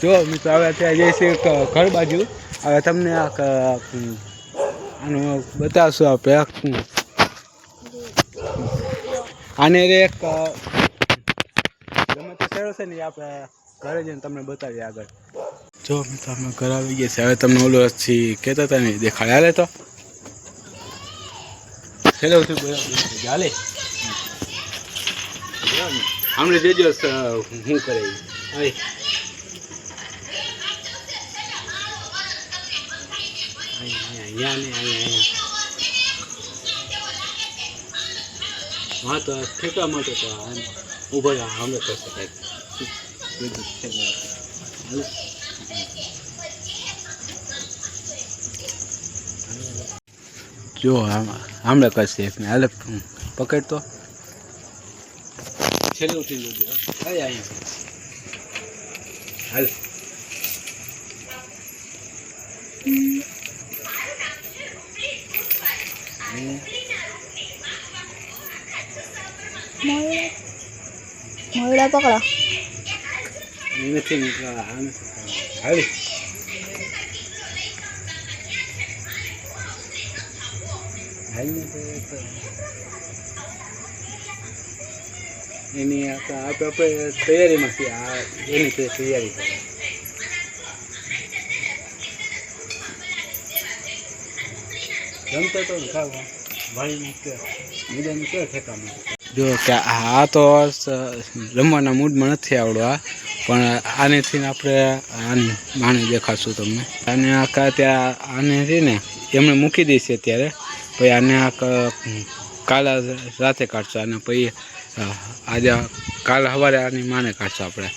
જો મિત્રો હવે અત્યારે જઈશું ઘર બાજુ. હવે તમને આનું બતાવશું આપણે. આને એક ગમે તે શેરો છે ને આપણે ઘરે જઈને તમને બતાવીએ આગળ. જો મિત્રો અમે ઘર આવી ગયા છે. હવે તમને ઓલો કહેતા હતા ને દેખાડે. હાલે તો હેલો હાલે હમણે દેજો હું કરે હા તો ઠેકા માટે તો ઉભો હમણે કરશે જો હમણે કરશે એકને હાલે પકડ તો છેલ્લે ઉઠી લેજો. હાલ મોયડા પકડો નથી નીકળવા. હાલ એની આપણે તૈયારીમાં છીએ. એની તૈયારી કરે જમતો તો ખાવા ભાઈ મેદાન ક્યાં ઠેકા મળે. જો કે આ તો રમવાના મૂડમાં નથી આવડવા, પણ આનેથી આપણે આની માને દેખાડશું તમને. અને ત્યાં આને છે ને એમણે મૂકી દઈશે અત્યારે. પછી આને કાલે રાતે કાઢશું. અને પછી આજે કાલે સવારે આની માને કાઢશું આપણે.